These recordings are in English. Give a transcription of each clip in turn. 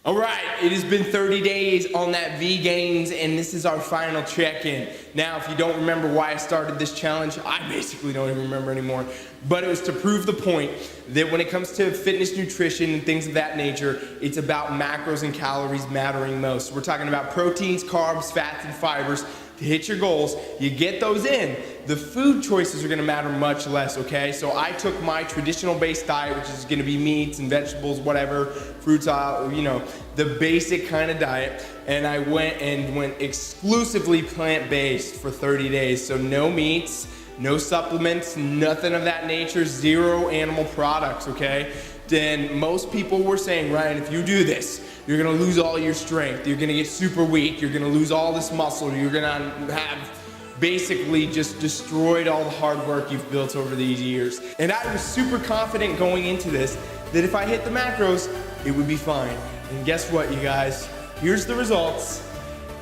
All right, it has been 30 days on that V Gains, and this is our final check-in. Now, if you don't remember why I started this challenge, I basically don't even remember anymore, but it was to prove the point that when it comes to fitness, nutrition, and things of that nature, it's about macros and calories mattering most. We're talking about proteins, carbs, fats, and fibers. To hit your goals, you get those in. The food choices are gonna matter much less, okay? So I took my traditional based diet, which is gonna be meats and vegetables, whatever, fruits, the basic kind of diet, and I went exclusively plant-based for 30 days. So no meats, no supplements, nothing of that nature, zero animal products, okay? Then most people were saying, Ryan, if you do this, you're gonna lose all your strength, you're gonna get super weak, you're gonna lose all this muscle, you're gonna have basically just destroyed all the hard work you've built over these years. And I was super confident going into this that if I hit the macros, it would be fine. And guess what, you guys? Here's the results.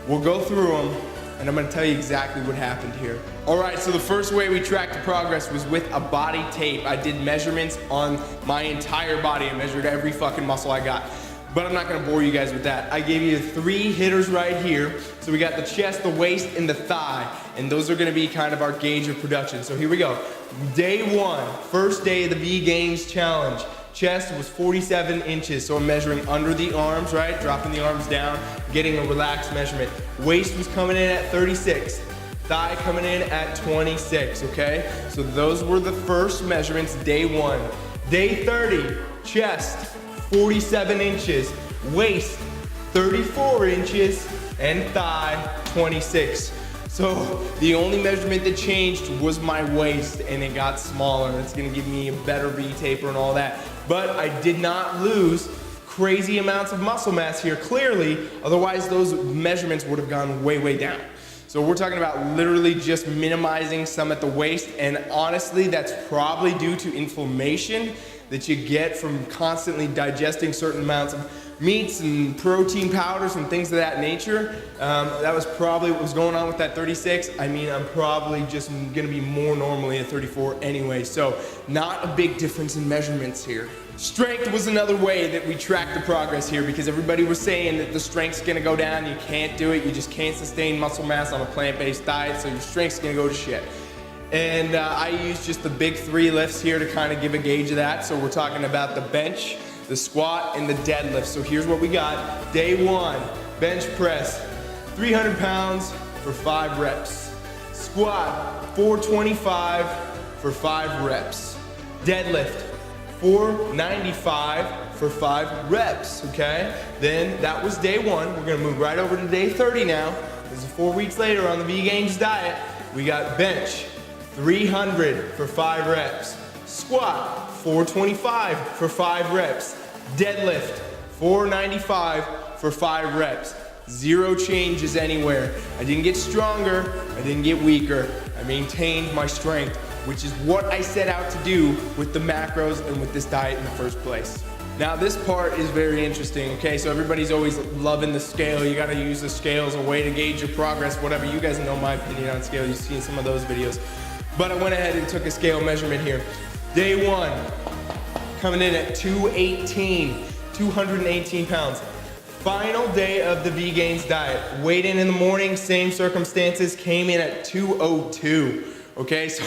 We'll go through them, and I'm gonna tell you exactly what happened here. All right, so the first way we tracked the progress was with a body tape. I did measurements on my entire body. I measured every fucking muscle I got. But I'm not gonna bore you guys with that. I gave you 3 hitters right here. So we got the chest, the waist, and the thigh. And those are gonna be kind of our gauge of production. So here we go. Day 1, first day of the V Gains challenge. Chest was 47 inches, so I'm measuring under the arms, right? Dropping the arms down, getting a relaxed measurement. Waist was coming in at 36. Thigh coming in at 26, okay? So those were the first measurements, day 1. Day 30, chest, 47 inches, waist, 34 inches, and thigh, 26. So the only measurement that changed was my waist, and it got smaller. It's gonna give me a better V taper and all that. But I did not lose crazy amounts of muscle mass here, clearly, otherwise those measurements would have gone way, way down. So we're talking about literally just minimizing some at the waist, and honestly, that's probably due to inflammation that you get from constantly digesting certain amounts of meats and protein powders and things of that nature. That was probably what was going on with that 36. I mean, I'm probably just gonna be more normally at 34 anyway, so not a big difference in measurements here. Strength was another way that we tracked the progress here because everybody was saying that the strength's gonna go down, you can't do it, you just can't sustain muscle mass on a plant-based diet, so your strength's gonna go to shit. And I used just the big 3 lifts here to kind of give a gauge of that. So we're talking about the bench, the squat, and the deadlift. So here's what we got. Day 1, bench press, 300 pounds for 5 reps. Squat, 425 for 5 reps. Deadlift, 495 for 5 reps, okay? Then that was day 1. We're gonna move right over to day 30 now. This is 4 weeks later on the V Gains diet. We got bench, 300 for 5 reps. Squat, 425 for 5 reps. Deadlift, 495 for 5 reps. 0 changes anywhere. I didn't get stronger, I didn't get weaker. I maintained my strength, which is what I set out to do with the macros and with this diet in the first place. Now this part is very interesting, okay? So everybody's always loving the scale. You gotta use the scale as a way to gauge your progress, whatever. You guys know my opinion on scale. You've seen some of those videos. But I went ahead and took a scale measurement here. Day 1, coming in at 218 pounds. Final day of the V Gains diet. Weighed in the morning, same circumstances, came in at 202, okay? So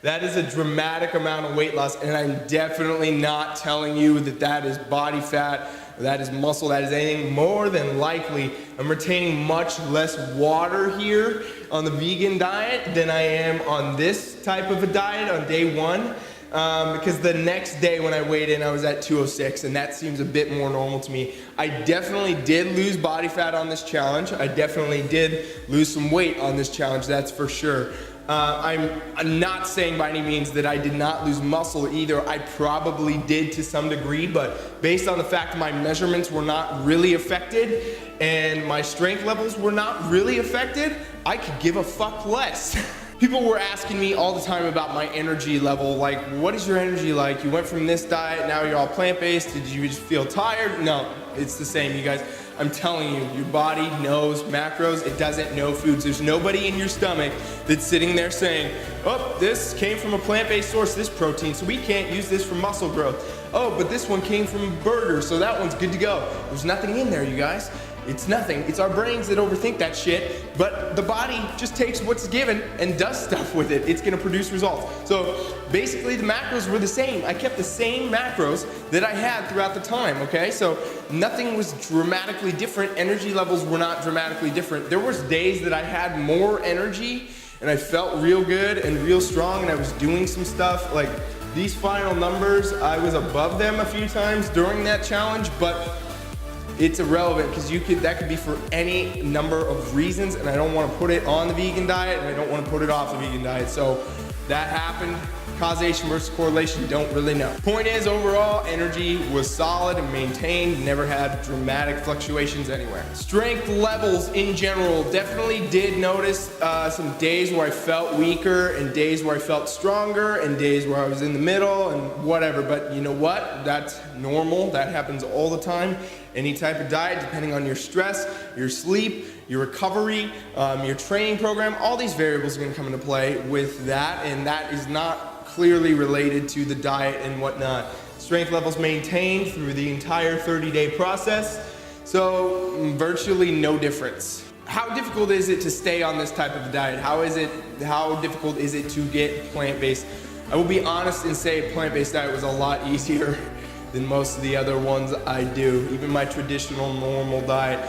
that is a dramatic amount of weight loss, and I'm definitely not telling you that that is body fat, or that is muscle, that is anything. More than likely, I'm retaining much less water here on the vegan diet than I am on this type of a diet on day 1. Because the next day when I weighed in, I was at 206, and that seems a bit more normal to me. I definitely did lose body fat on this challenge. I definitely did lose some weight on this challenge, that's for sure. I'm not saying by any means that I did not lose muscle either. I probably did to some degree, but based on the fact my measurements were not really affected and my strength levels were not really affected, I could give a fuck less. People were asking me all the time about my energy level, like, what is your energy like? You went from this diet, now you're all plant-based, did you just feel tired? No, it's the same, you guys. I'm telling you, your body knows macros, it doesn't know foods. There's nobody in your stomach that's sitting there saying, oh, this came from a plant-based source, this protein, so we can't use this for muscle growth. Oh, but this one came from burgers, so that one's good to go. There's nothing in there, you guys. It's nothing. It's our brains that overthink that shit, but the body just takes what's given and does stuff with it. It's gonna produce results. So basically the macros were the same. I kept the same macros that I had throughout the time, okay? So nothing was dramatically different. Energy levels were not dramatically different. There was days that I had more energy and I felt real good and real strong and I was doing some stuff. Like these final numbers, I was above them a few times during that challenge, but it's irrelevant because that could be for any number of reasons, and I don't want to put it on the vegan diet and I don't want to put it off the vegan diet. So that happened. Causation versus correlation, don't really know. Point is, overall, energy was solid and maintained, never had dramatic fluctuations anywhere. Strength levels in general, definitely did notice some days where I felt weaker and days where I felt stronger and days where I was in the middle and whatever, but you know what? That's normal, that happens all the time. Any type of diet, depending on your stress, your sleep, your recovery, your training program, all these variables are gonna come into play with that, and that is not clearly related to the diet and whatnot. Strength levels maintained through the entire 30-day process, so virtually no difference. How difficult is it to stay on this type of a diet? How difficult is it to get plant-based? I will be honest and say a plant-based diet was a lot easier than most of the other ones I do, even my traditional normal diet.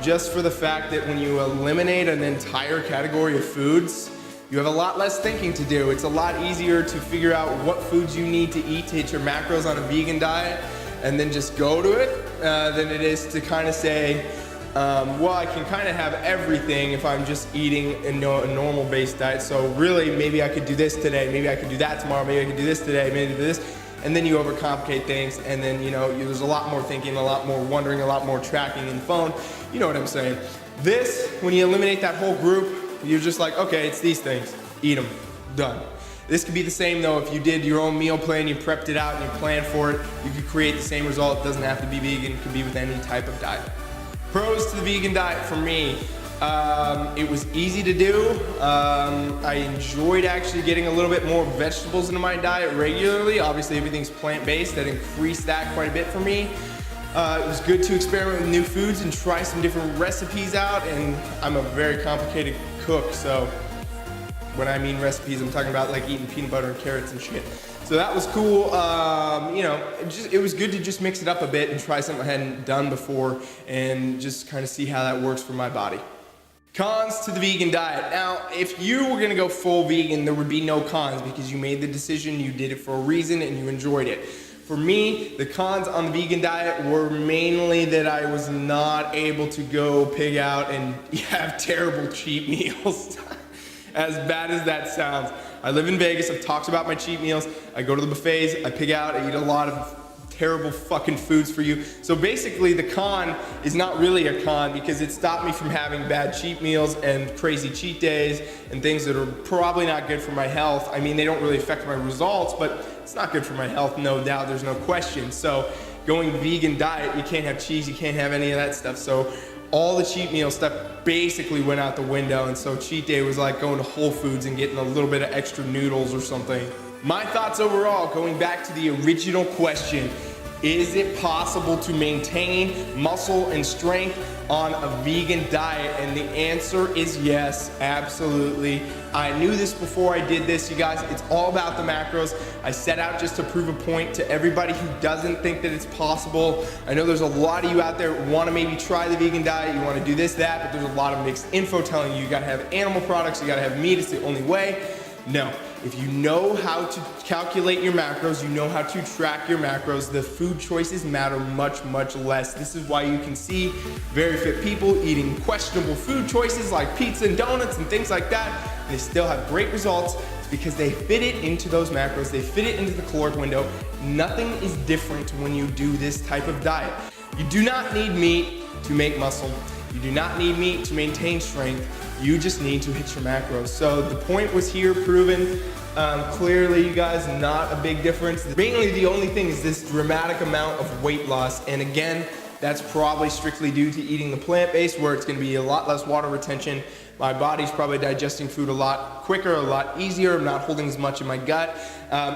Just for the fact that when you eliminate an entire category of foods, you have a lot less thinking to do. It's a lot easier to figure out what foods you need to eat to hit your macros on a vegan diet and then just go to it than it is to kind of say, well, I can kind of have everything if I'm just eating a normal based diet. So really, maybe I could do this today, maybe I could do that tomorrow, maybe I could do this today, maybe do this. And then you overcomplicate things, and then there's a lot more thinking, a lot more wondering, a lot more tracking in the phone. You know what I'm saying. This, when you eliminate that whole group, you're just like, okay, it's these things, eat them, done. This could be the same though if you did your own meal plan, you prepped it out and you planned for it, you could create the same result. It doesn't have to be vegan, it could be with any type of diet. Pros to the vegan diet for me. It was easy to do. I enjoyed actually getting a little bit more vegetables into my diet regularly. Obviously everything's plant-based, that increased that quite a bit for me. It was good to experiment with new foods and try some different recipes out, and I'm a very complicated cook, so when I mean recipes, I'm talking about like eating peanut butter and carrots and shit. So that was cool. It was good to just mix it up a bit and try something I hadn't done before and just kind of see how that works for my body. Cons to the vegan diet. Now, if you were gonna go full vegan, there would be no cons because you made the decision, you did it for a reason, and you enjoyed it. For me, the cons on the vegan diet were mainly that I was not able to go pig out and have terrible cheat meals. As bad as that sounds. I live in Vegas, I've talked about my cheat meals. I go to the buffets, I pig out, I eat a lot of terrible fucking foods for you. So basically the con is not really a con because it stopped me from having bad cheat meals and crazy cheat days and things that are probably not good for my health. I mean, they don't really affect my results, but it's not good for my health, no doubt, there's no question. So going vegan diet, you can't have cheese, you can't have any of that stuff. So all the cheat meal stuff basically went out the window, and so cheat day was like going to Whole Foods and getting a little bit of extra noodles or something. My thoughts overall, going back to the original question, is it possible to maintain muscle and strength on a vegan diet? And the answer is yes, absolutely. I knew this before I did this, you guys. It's all about the macros. I set out just to prove a point to everybody who doesn't think that it's possible. I know there's a lot of you out there who want to maybe try the vegan diet, you want to do this, that, but there's a lot of mixed info telling you gotta have animal products, you gotta have meat, it's the only way. No. If you know how to calculate your macros, you know how to track your macros, the food choices matter much, much less. This is why you can see very fit people eating questionable food choices like pizza and donuts and things like that. And they still have great results. It's because they fit it into those macros, they fit it into the caloric window. Nothing is different when you do this type of diet. You do not need meat to make muscle. You do not need meat to maintain strength. You just need to hit your macros. So the point was here proven. Clearly, you guys, not a big difference. Mainly the only thing is this dramatic amount of weight loss. And again, That's probably strictly due to eating the plant-based, where it's gonna be a lot less water retention. My body's probably digesting food a lot quicker, a lot easier. I'm not holding as much in my gut.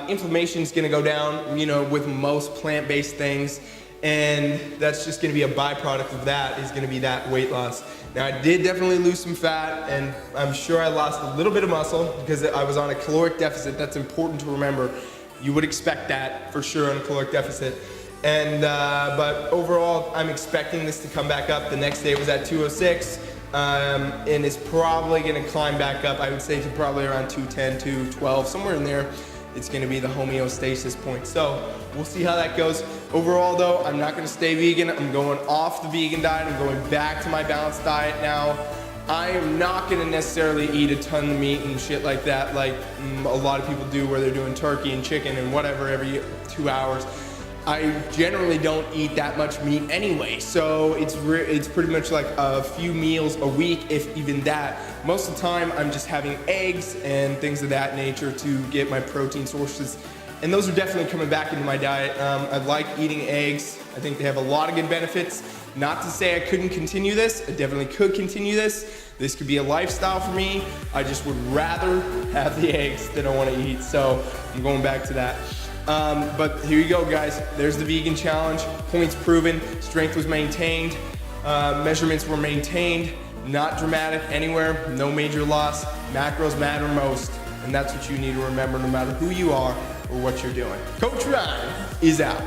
Inflammation's gonna go down, you know, with most plant-based things. And that's just gonna be a byproduct of that, is gonna be that weight loss. Now, I did definitely lose some fat, and I'm sure I lost a little bit of muscle because I was on a caloric deficit. That's important to remember. You would expect that for sure on a caloric deficit. And, but overall, I'm expecting this to come back up. The next day was at 206, and it's probably gonna climb back up, I would say, to probably around 210, 212, somewhere in there. It's gonna be the homeostasis point. So we'll see how that goes. Overall though, I'm not gonna stay vegan. I'm going off the vegan diet. I'm going back to my balanced diet now. I am not gonna necessarily eat a ton of meat and shit like that, like a lot of people do, where they're doing turkey and chicken and whatever every 2 hours. I generally don't eat that much meat anyway, so it's pretty much like a few meals a week, if even that. Most of the time, I'm just having eggs and things of that nature to get my protein sources, and those are definitely coming back into my diet. I like eating eggs. I think they have a lot of good benefits. Not to say I couldn't continue this. I definitely could continue this. This could be a lifestyle for me. I just would rather have the eggs than I want to eat, so I'm going back to that. But here you go, guys. There's the vegan challenge. Points proven. Strength was maintained. Measurements were maintained. Not dramatic anywhere. No major loss. Macros matter most. And that's what you need to remember no matter who you are or what you're doing. Coach Ryan is out.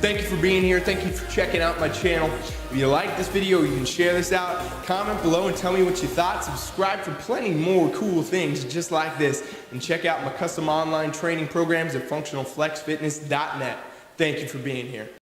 Thank you for being here. Thank you for checking out my channel. If you like this video, you can share this out. Comment below and tell me what you thought. Subscribe for plenty more cool things just like this. And check out my custom online training programs at functionalflexfitness.net. Thank you for being here.